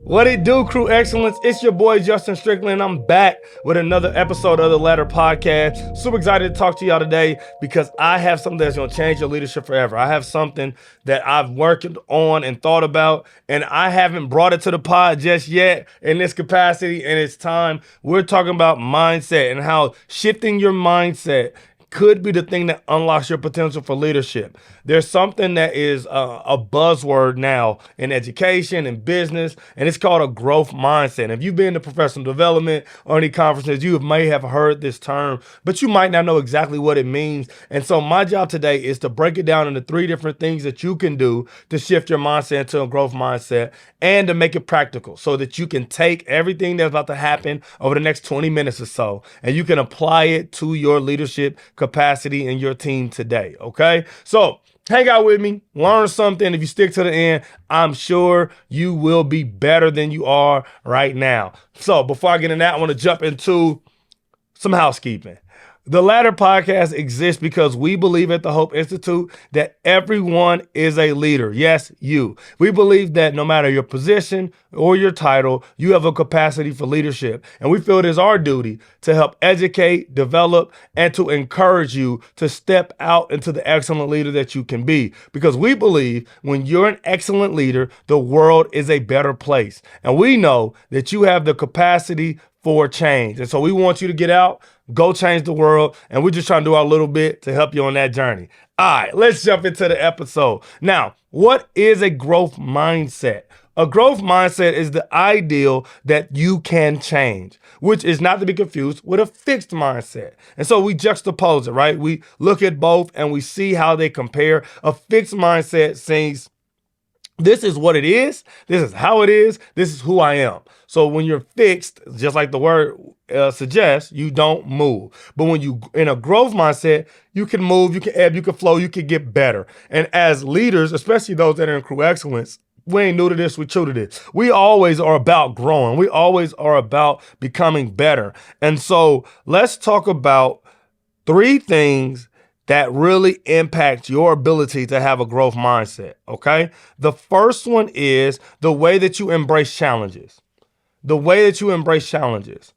What it do, Crew Excellence? It's your boy, Justin Strickland. I'm back with another episode of the Ladder Podcast. Super excited to talk to y'all today because I have something that's going to change your leadership forever. I have something that I've worked on and thought about, and I haven't brought it to the pod just yet in this capacity, and it's time. We're talking about mindset and how shifting your mindset could be the thing that unlocks your potential for leadership. There's something that is a buzzword now in education and business, and it's called a growth mindset. If you've been to professional development or any conferences, you may have heard this term, but you might not know exactly what it means. And so my job today is to break it down into 3 different things that you can do to shift your mindset into a growth mindset and to make it practical so that you can take everything that's about to happen over the next 20 minutes or so and you can apply it to your leadership capacity in your team today, okay? So hang out with me, learn something. If you stick to the end, I'm sure you will be better than you are right now. So before I get into that, I want to jump into some housekeeping. The Ladder Podcast exists because we believe at the Hope Institute that everyone is a leader. Yes, you. We believe that no matter your position or your title, you have a capacity for leadership. And we feel it is our duty to help educate, develop, and to encourage you to step out into the excellent leader that you can be. Because we believe when you're an excellent leader, the world is a better place. And we know that you have the capacity for change. And so we want you to get out, go change the world, and we're just trying to do our little bit to help you on that journey. All right, let's jump into the episode. Now, what is a growth mindset? A growth mindset is the ideal that you can change, which is not to be confused with a fixed mindset. And so we juxtapose it, right? We look at both and we see how they compare. A fixed mindset says, this is what it is. This is how it is. This is who I am. So when you're fixed, just like the word suggests, you don't move. But when you in a growth mindset, you can move, you can ebb, you can flow, you can get better. And as leaders, especially those that are in Crew Excellence, we ain't new to this, we true to this. We always are about growing. We always are about becoming better. And so let's talk about 3 things that really impact your ability to have a growth mindset, okay? The first one is the way that you embrace challenges. The way that you embrace challenges.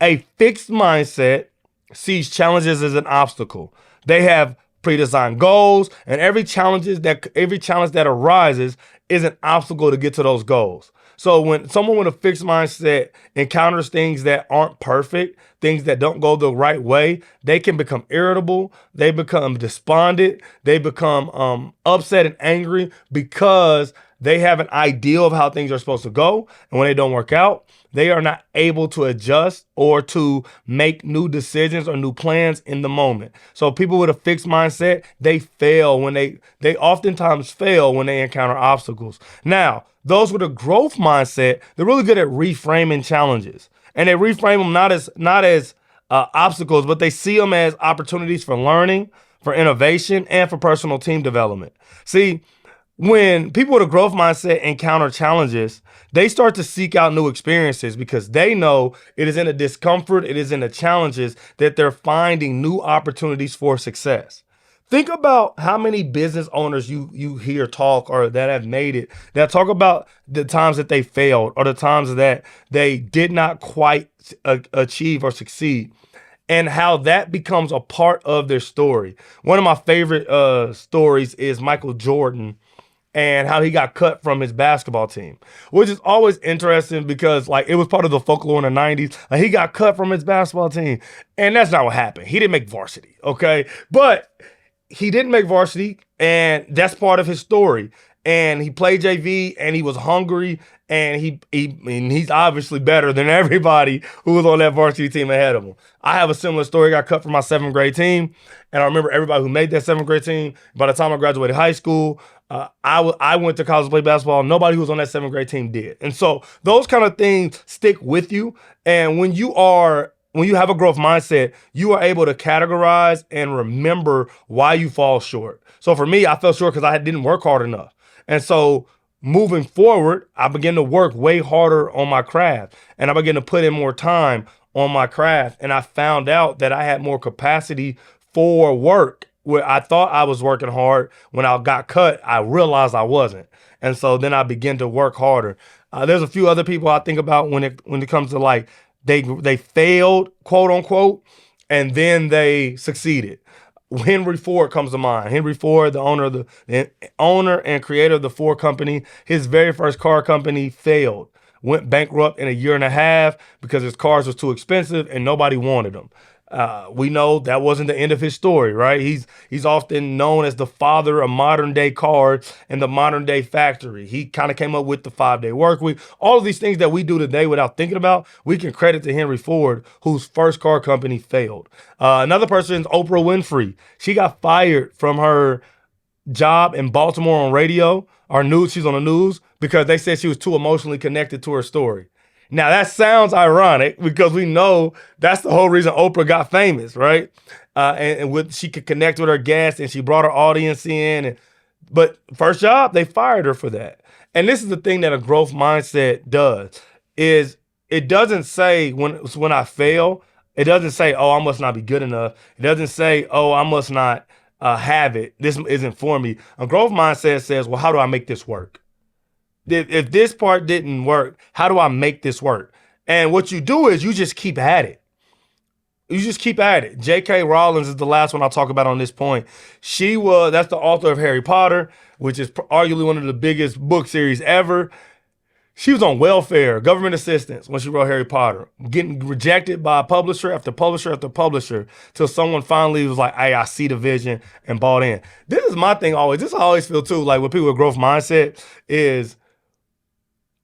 A fixed mindset sees challenges as an obstacle. They have pre-designed goals, and every challenge that arises is an obstacle to get to those goals. So when someone with a fixed mindset encounters things that aren't perfect, things that don't go the right way, they can become irritable, they become despondent, they become upset and angry because they have an ideal of how things are supposed to go. And when they don't work out, they are not able to adjust or to make new decisions or new plans in the moment. So people with a fixed mindset, they fail when they oftentimes fail when they encounter obstacles. Now, those with a growth mindset, they're really good at reframing challenges. And they reframe them not as obstacles, but they see them as opportunities for learning, for innovation, and for personal team development. See, when people with a growth mindset encounter challenges, they start to seek out new experiences because they know it is in the discomfort, it is in the challenges that they're finding new opportunities for success. Think about how many business owners you hear talk or that have made it, that talk about the times that they failed or the times that they did not quite achieve or succeed, and how that becomes a part of their story. One of my favorite stories is Michael Jordan and how he got cut from his basketball team, which is always interesting because it was part of the folklore in the 90s. He got cut from his basketball team, and that's not what happened. He didn't make varsity, okay? But he didn't make varsity, and that's part of his story. And he played JV, and he was hungry, and he's obviously better than everybody who was on that varsity team ahead of him. I have a similar story. I got cut from my 7th grade team, and I remember everybody who made that 7th grade team. By the time I graduated high school, I went to college to play basketball. Nobody who was on that 7th grade team did. And so those kind of things stick with you. And when you have a growth mindset, you are able to categorize and remember why you fall short. So for me, I fell short because I didn't work hard enough. And so moving forward, I began to work way harder on my craft, and I began to put in more time on my craft. And I found out that I had more capacity for work where I thought I was working hard. When I got cut, I realized I wasn't. And so then I began to work harder. There's a few other people I think about when it comes to like they failed, quote unquote, and then they succeeded. Henry Ford comes to mind. Henry Ford, the owner and creator of the Ford company, his very first car company failed, went bankrupt in a year and a half because his cars was too expensive and nobody wanted them. We know that wasn't the end of his story, right? He's often known as the father of modern day cars and the modern day factory. He kind of came up with the 5-day work week. All of these things that we do today without thinking about, we can credit to Henry Ford, whose first car company failed. Another person is Oprah Winfrey. She got fired from her job in Baltimore on radio or news. She's on the news because they said she was too emotionally connected to her story. Now that sounds ironic because we know that's the whole reason Oprah got famous, right? She could connect with her guests and she brought her audience in. But first job, they fired her for that. And this is the thing that a growth mindset does: is it doesn't say when I fail, it doesn't say, oh, I must not be good enough. It doesn't say, oh, I must not have it. This isn't for me. A growth mindset says, well, how do I make this work? If this part didn't work, how do I make this work? And what you do is you just keep at it. You just keep at it. J.K. Rowling is the last one I'll talk about on this point. That's the author of Harry Potter, which is arguably one of the biggest book series ever. She was on welfare, government assistance when she wrote Harry Potter, getting rejected by publisher after publisher after publisher till someone finally was like, hey, I see the vision and bought in. This is my thing always. This I always feel too, like with people with growth mindset is,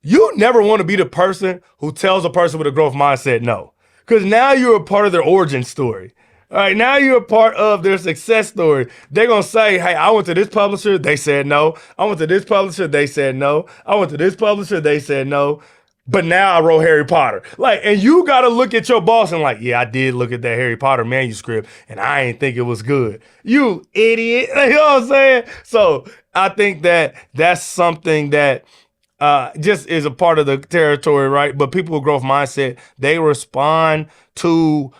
you never want to be the person who tells a person with a growth mindset no. Because now you're a part of their origin story. All right, now you're a part of their success story. They're going to say, hey, I went to this publisher, they said no. I went to this publisher, they said no. I went to this publisher, they said no. But now I wrote Harry Potter. And you got to look at your boss and yeah, I did look at that Harry Potter manuscript and I ain't think it was good. You idiot. You know what I'm saying? So I think that that's something that just is a part of the territory, right? But people with growth mindset, they respond to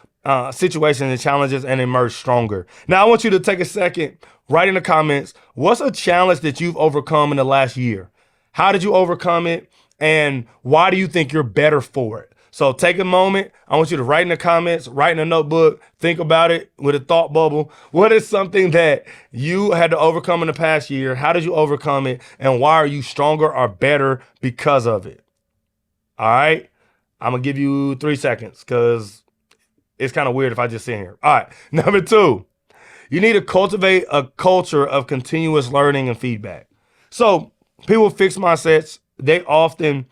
situations and challenges and emerge stronger. Now, I want you to take a second, write in the comments, what's a challenge that you've overcome in the last year? How did you overcome it? And why do you think you're better for it? So take a moment. I want you to write in the comments, write in a notebook, think about it with a thought bubble. What is something that you had to overcome in the past year? How did you overcome it? And why are you stronger or better because of it? All right. I'm going to give you 3 seconds because it's kind of weird if I just sit here. All right. Number 2, you need to cultivate a culture of continuous learning and feedback. So people with fixed mindsets, they often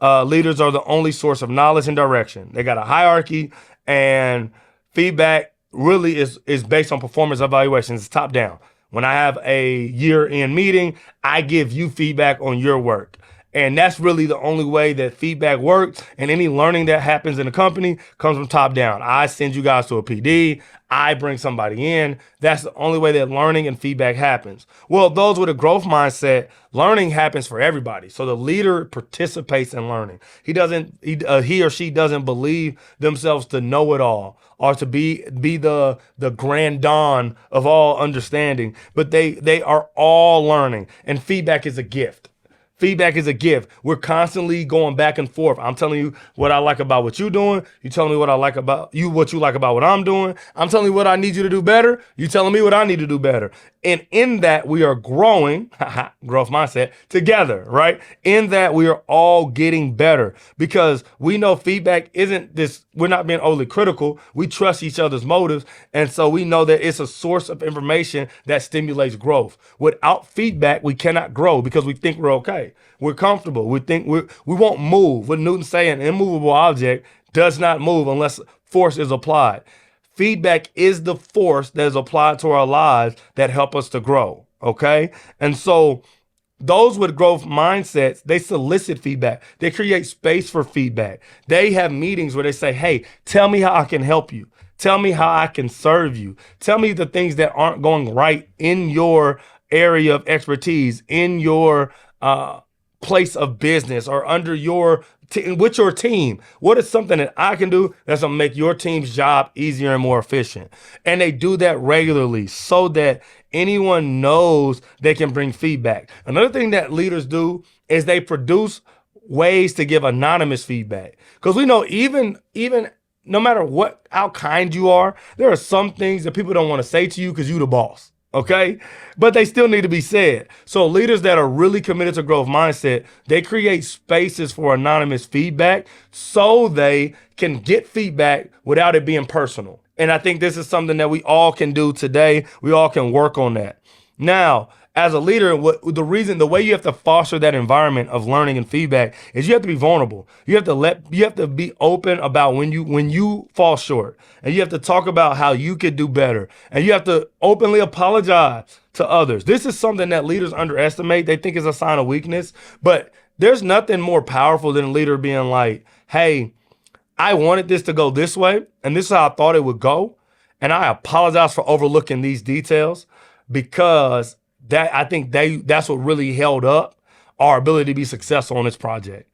leaders are the only source of knowledge and direction. They got a hierarchy, and feedback really is based on performance evaluations. It's top down. When I have a year-end meeting, I give you feedback on your work. And that's really the only way that feedback works. And any learning that happens in a company comes from top down. I send you guys to a PD. I bring somebody in. That's the only way that learning and feedback happens. Well, those with a growth mindset, learning happens for everybody. So the leader participates in learning. He or she doesn't believe themselves to know it all or to be the grand dawn of all understanding, but they are all learning, and feedback is a gift. Feedback is a gift. We're constantly going back and forth. I'm telling you what I like about what you're doing. You telling me what I like about you, what you like about what I'm doing. I'm telling you what I need you to do better. You telling me what I need to do better. And in that, we are growing, growth mindset, together, right? In that, we are all getting better because we know feedback isn't this, we're not being overly critical. We trust each other's motives. And so we know that it's a source of information that stimulates growth. Without feedback, we cannot grow because we think we're okay. We're comfortable. We think we won't move. What Newton saying, an immovable object does not move unless force is applied. Feedback is the force that is applied to our lives that help us to grow, okay? And so those with growth mindsets, they solicit feedback. They create space for feedback. They have meetings where they say, hey, tell me how I can help you. Tell me how I can serve you. Tell me the things that aren't going right in your area of expertise, in your place of business or under with your team. What is something that I can do that's gonna make your team's job easier and more efficient? And they do that regularly so that anyone knows they can bring feedback. Another thing that leaders do is they produce ways to give anonymous feedback. Because we know even no matter how kind you are, there are some things that people don't want to say to you because you the boss. Okay? But they still need to be said. So leaders that are really committed to growth mindset, they create spaces for anonymous feedback so they can get feedback without it being personal. And I think this is something that we all can do today. We all can work on that. Now, as a leader, the way you have to foster that environment of learning and feedback is you have to be vulnerable. You have to be open about when you fall short, and you have to talk about how you could do better, and you have to openly apologize to others. This is something that leaders underestimate. They think it's a sign of weakness, but there's nothing more powerful than a leader being like, "Hey, I wanted this to go this way, and this is how I thought it would go, and I apologize for overlooking these details because." I think that's what really held up our ability to be successful on this project.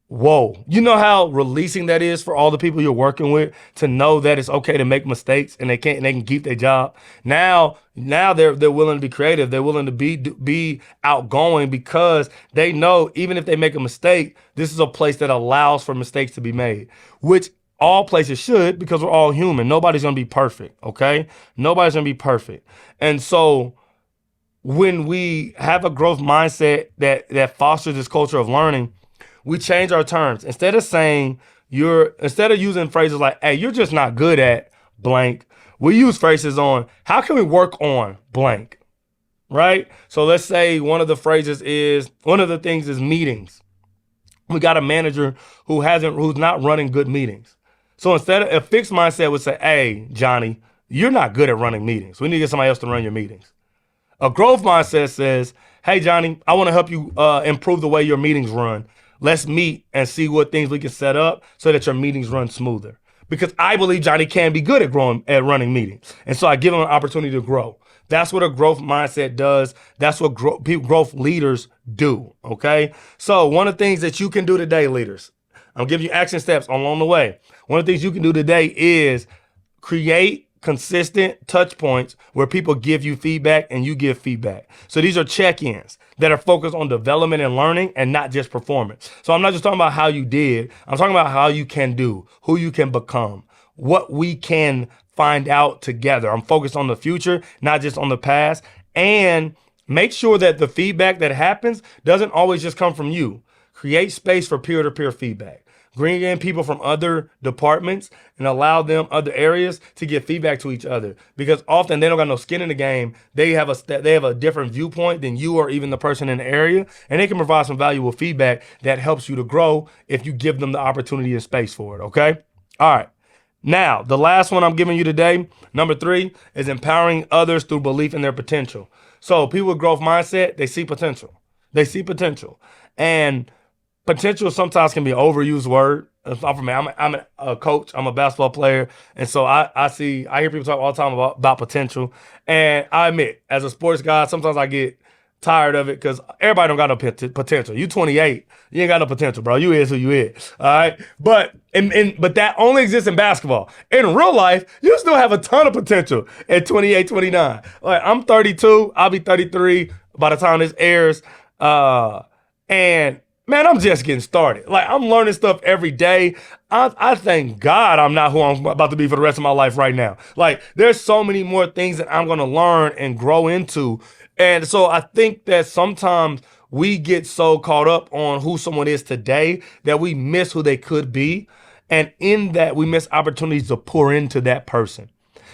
Whoa. You know how releasing that is for all the people you're working with to know that it's okay to make mistakes and they can keep their job. Now they're willing to be creative. They're willing to be outgoing because they know even if they make a mistake, this is a place that allows for mistakes to be made, which all places should because we're all human. Nobody's going to be perfect, okay? Nobody's going to be perfect. And so when we have a growth mindset that fosters this culture of learning, we change our terms. Instead of using phrases like, "Hey, you're just not good at blank," we use phrases on, "How can we work on blank?" Right? So let's say one of the things is meetings. We got a manager who's not running good meetings. So instead of a fixed mindset would say, "Hey, Johnny, you're not good at running meetings. We need to get somebody else to run your meetings." A growth mindset says, "Hey, Johnny, I want to help you improve the way your meetings run. Let's meet and see what things we can set up so that your meetings run smoother." Because I believe Johnny can be good at running meetings. And so I give him an opportunity to grow. That's what a growth mindset does. That's what growth leaders do, okay? So one of the things that you can do today, leaders, I'm giving you action steps along the way. One of the things you can do today is create consistent touch points where people give you feedback and you give feedback. So these are check-ins that are focused on development and learning and not just performance. So I'm not just talking about how you did. I'm talking about how you can do, who you can become, what we can find out together. I'm focused on the future, not just on the past. And make sure that the feedback that happens doesn't always just come from you. Create space for peer-to-peer feedback. Bring in people from other departments and allow them other areas to give feedback to each other, because often they don't got no skin in the game. They have a different viewpoint than you or even the person in the area, and they can provide some valuable feedback that helps you to grow if you give them the opportunity and space for it. Okay. All right. Now, the last one I'm giving you today, number 3, is empowering others through belief in their potential. So people with growth mindset, they see potential. And potential sometimes can be an overused word. I'm a coach. I'm a basketball player. And so I hear people talk all the time about potential. And I admit, as a sports guy, sometimes I get tired of it because everybody don't got no potential. You 28, you ain't got no potential, bro. You is who you is. All right. But that only exists in basketball. In real life, you still have a ton of potential at 28, 29. Like, I'm 32. I'll be 33 by the time this airs. And man, I'm just getting started. Like, I'm learning stuff every day. I thank God I'm not who I'm about to be for the rest of my life right now. Like, there's so many more things that I'm going to learn and grow into. And so I think that sometimes we get so caught up on who someone is today that we miss who they could be. And in that, we miss opportunities to pour into that person.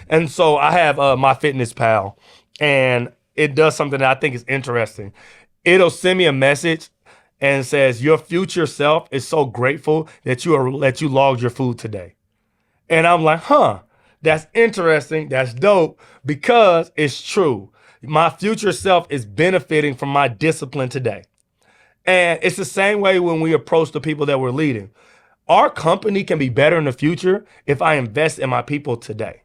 And so I have MyFitnessPal, and it does something that I think is interesting. It'll send me a message and says, "Your future self is so grateful that you logged your food today." And I'm like, that's interesting. That's dope, because it's true. My future self is benefiting from my discipline today. And it's the same way when we approach the people that we're leading. Our company can be better in the future if I invest in my people today.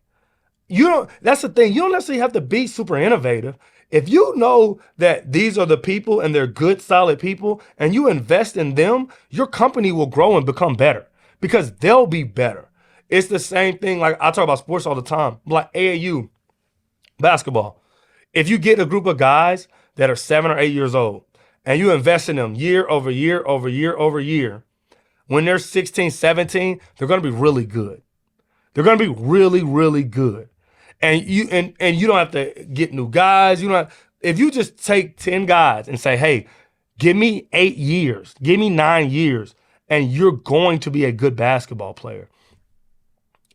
That's the thing. You don't necessarily have to be super innovative. If you know that these are the people and they're good, solid people, and you invest in them, your company will grow and become better because they'll be better. It's the same thing. Like, I talk about sports all the time, like AAU basketball. If you get a group of guys that are 7 or 8 years old and you invest in them year over year over year over year, when they're 16, 17, they're going to be really good. They're going to be really, really good. And you don't have to get new guys. If you just take 10 guys and say, hey, give me 8 years, give me 9 years, and you're going to be a good basketball player.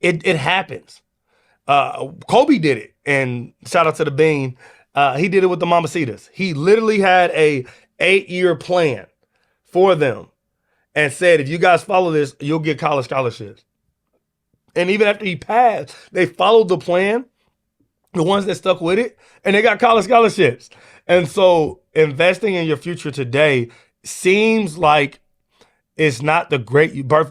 It happens. Kobe did it, and shout out to the Bean. He did it with the Mamacitas. He literally had a 8-year plan for them and said, if you guys follow this, you'll get college scholarships. And even after he passed, they followed the plan, the ones that stuck with it, and they got college scholarships. And so investing in your future today seems like it's not the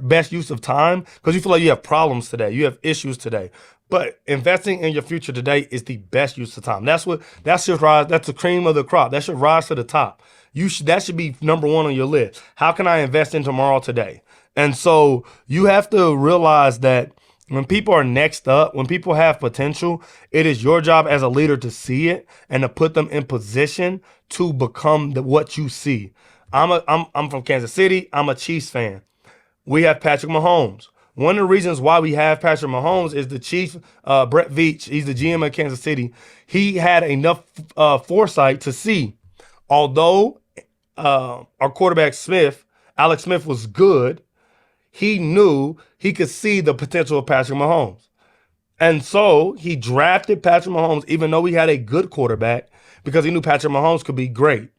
best use of time because you feel like you have problems today. You have issues today. But investing in your future today is the best use of time. That's your rise. That's the cream of the crop. That should rise to the top. That should be number one on your list. How can I invest in tomorrow today? And so you have to realize that when people are next up, when people have potential, it is your job as a leader to see it and to put them in position to become what you see. I'm from Kansas City. I'm a Chiefs fan. We have Patrick Mahomes. One of the reasons why we have Patrick Mahomes is the Chief, Brett Veach. He's the GM of Kansas City. He had enough foresight to see, although our quarterback Alex Smith was good, he knew he could see the potential of Patrick Mahomes. And so he drafted Patrick Mahomes, even though he had a good quarterback, because he knew Patrick Mahomes could be great.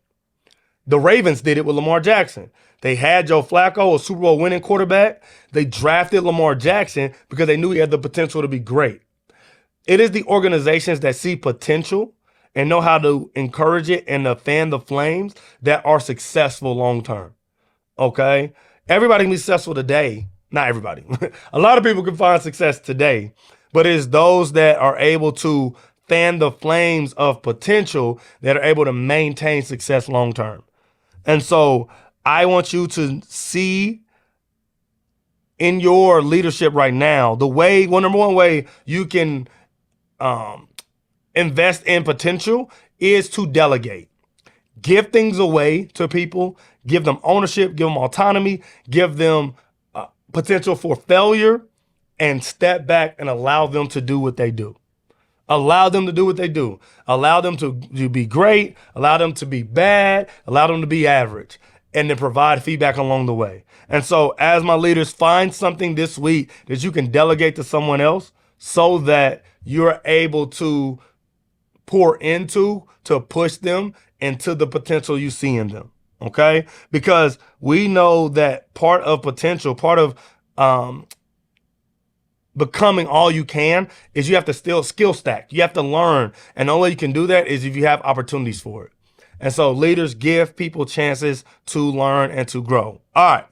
The Ravens did it with Lamar Jackson. They had Joe Flacco, a Super Bowl winning quarterback. They drafted Lamar Jackson because they knew he had the potential to be great. It is the organizations that see potential and know how to encourage it and to fan the flames that are successful long term. Okay? Everybody can be successful today. Not everybody. A lot of people can find success today, but it's those that are able to fan the flames of potential that are able to maintain success long term. And so I want you to see in your leadership right now, number one way you can invest in potential is to delegate. Give things away to people, give them ownership, give them autonomy, give them potential for failure, and step back and allow them to do what they do. Allow them to do what they do. Allow them to be great, allow them to be bad, allow them to be average, and then provide feedback along the way. And so as my leaders, find something this week that you can delegate to someone else so that you're able to pour into, to push them into the potential you see in them, okay? Because we know that part of potential, part of becoming all you can is you have to still skill stack. You have to learn. And the only way you can do that is if you have opportunities for it. And so leaders give people chances to learn and to grow. All right.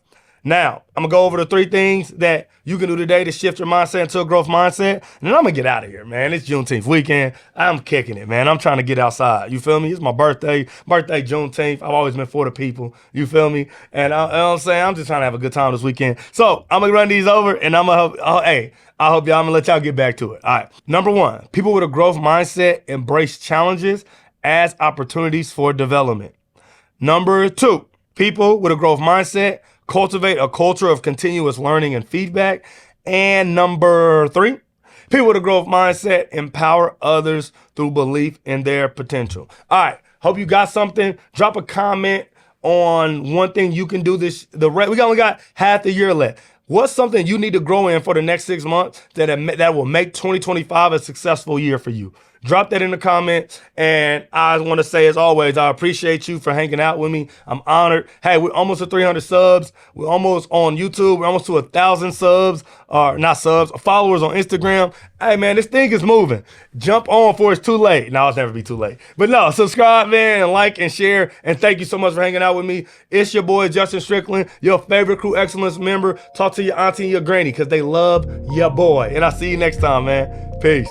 Now, I'm going to go over the 3 things that you can do today to shift your mindset into a growth mindset. And then I'm going to get out of here, man. It's Juneteenth weekend. I'm kicking it, man. I'm trying to get outside. You feel me? It's my birthday. Juneteenth. I've always been for the people. You feel me? And you know what I'm saying? I'm just trying to have a good time this weekend. So I'm going to run these over and I'm going to hope, I hope I'm going to let y'all get back to it. All right. Number 1, people with a growth mindset embrace challenges as opportunities for development. Number 2, people with a growth mindset cultivate a culture of continuous learning and feedback. And number 3, people with a growth mindset empower others through belief in their potential. All right. Hope you got something. Drop a comment on one thing you can do this. We only got half the year left. What's something you need to grow in for the next 6 months that will make 2025 a successful year for you? Drop that in the comments. And I want to say, as always, I appreciate you for hanging out with me. I'm honored. Hey, we're almost at 300 subs. We're almost on YouTube. We're almost to 1,000 subs, or not subs, followers on Instagram. Hey, man, this thing is moving. Jump on before it's too late. No, it's never be too late. But no, subscribe, man, and like and share. And thank you so much for hanging out with me. It's your boy, Justin Strickland, your favorite Crew Excellence member. Talk to your auntie and your granny because they love your boy. And I'll see you next time, man. Peace.